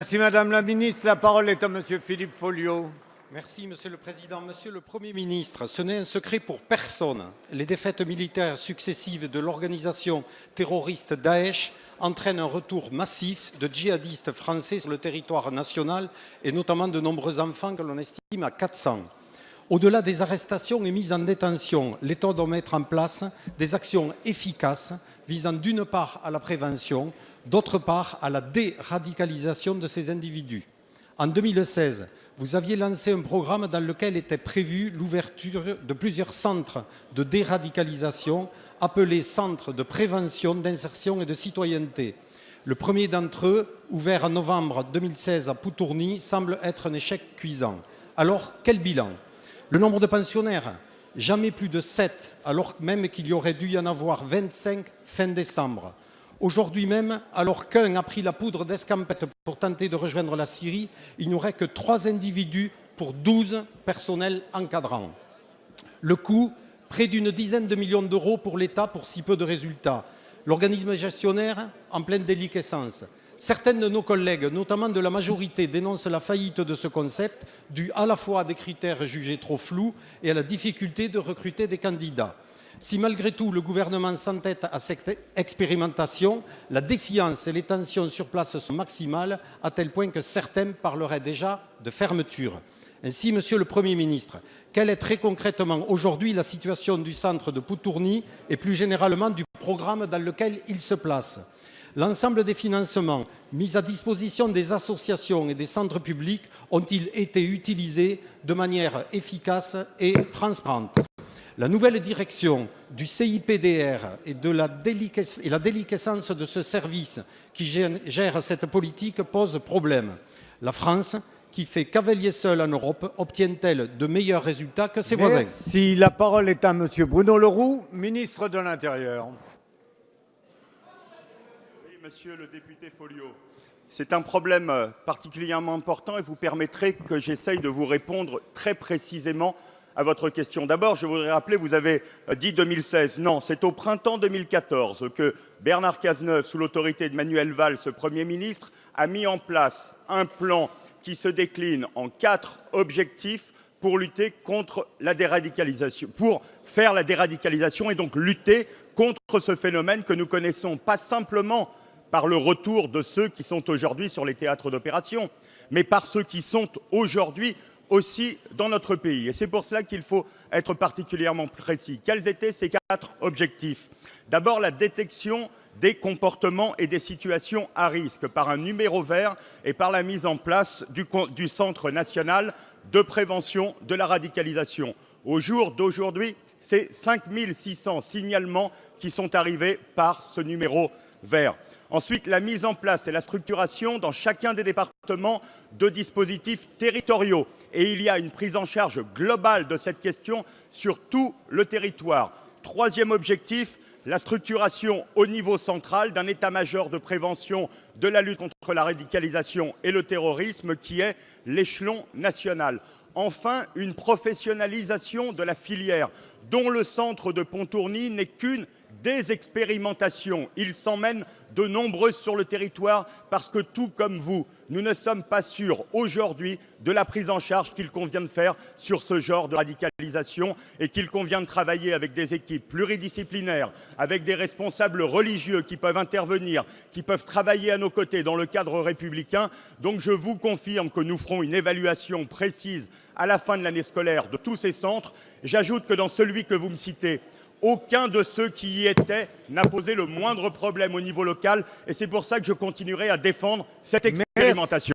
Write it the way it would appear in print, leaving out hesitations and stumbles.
Merci Madame la Ministre. La parole est à Monsieur Philippe Folliot. Merci Monsieur le Président. Monsieur le Premier ministre, ce n'est un secret pour personne. Les défaites militaires successives de l'organisation terroriste Daesh entraînent un retour massif de djihadistes français sur le territoire national et notamment de nombreux enfants que l'on estime à 400. Au-delà des arrestations et mises en détention, l'État doit mettre en place des actions efficaces visant d'une part à la prévention, d'autre part à la déradicalisation de ces individus. En 2016, vous aviez lancé un programme dans lequel était prévue l'ouverture de plusieurs centres de déradicalisation appelés centres de prévention, d'insertion et de citoyenneté. Le premier d'entre eux, ouvert en novembre 2016 à Poutourny, semble être un échec cuisant. Alors, quel bilan? Le nombre de pensionnaires, jamais plus de 7, alors même qu'il y aurait dû y en avoir 25 fin décembre. Aujourd'hui même, alors qu'un a pris la poudre d'escampette pour tenter de rejoindre la Syrie, il n'y aurait que 3 individus pour 12 personnels encadrants. Le coût, près d'une dizaine de millions d'euros pour l'État pour si peu de résultats. L'organisme gestionnaire en pleine déliquescence. Certains de nos collègues, notamment de la majorité, dénoncent la faillite de ce concept, due à la fois à des critères jugés trop flous et à la difficulté de recruter des candidats. Si malgré tout le gouvernement s'entête à cette expérimentation, la défiance et les tensions sur place sont maximales, à tel point que certains parleraient déjà de fermeture. Ainsi, Monsieur le Premier ministre, quelle est très concrètement aujourd'hui la situation du centre de Poutourny et plus généralement du programme dans lequel il se place? L'ensemble des financements mis à disposition des associations et des centres publics ont-ils été utilisés de manière efficace et transparente? La nouvelle direction du CIPDR et la déliquescence de ce service qui gère cette politique pose problème. La France, qui fait cavalier seul en Europe, obtient-elle de meilleurs résultats que ses voisins? Si la parole est à Monsieur Bruno Le Roux, ministre de l'Intérieur. Oui, Monsieur le député Folliot, c'est un problème particulièrement important et vous permettrez que j'essaye de vous répondre très précisément à votre question. D'abord, je voudrais rappeler, vous avez dit 2016. Non, c'est au printemps 2014 que Bernard Cazeneuve, sous l'autorité de Manuel Valls, Premier ministre, a mis en place un plan qui se décline en 4 objectifs pour lutter contre la déradicalisation, pour faire la déradicalisation et donc lutter contre ce phénomène que nous connaissons, pas simplement par le retour de ceux qui sont aujourd'hui sur les théâtres d'opération, mais par ceux qui sont aujourd'hui aussi dans notre pays. Et c'est pour cela qu'il faut être particulièrement précis. Quels étaient ces 4 objectifs? D'abord, la détection des comportements et des situations à risque par un numéro vert et par la mise en place du Centre national de prévention de la radicalisation. Au jour d'aujourd'hui, c'est 5600 signalements qui sont arrivés par ce numéro vert. Ensuite, la mise en place et la structuration dans chacun des départements de dispositifs territoriaux. Et il y a une prise en charge globale de cette question sur tout le territoire. Troisième objectif, la structuration au niveau central d'un état-major de prévention de la lutte contre la radicalisation et le terrorisme qui est l'échelon national. Enfin, une professionnalisation de la filière dont le centre de Poutourny n'est qu'une des expérimentations. Il s'en mène de nombreuses sur le territoire parce que tout comme vous, nous ne sommes pas sûrs aujourd'hui de la prise en charge qu'il convient de faire sur ce genre de radicalisation et qu'il convient de travailler avec des équipes pluridisciplinaires, avec des responsables religieux qui peuvent intervenir, qui peuvent travailler à nos côtés dans le cadre républicain. Donc je vous confirme que nous ferons une évaluation précise à la fin de l'année scolaire de tous ces centres. J'ajoute que dans celui que vous me citez, aucun de ceux qui y étaient n'a posé le moindre problème au niveau local et c'est pour ça que je continuerai à défendre cette expérimentation.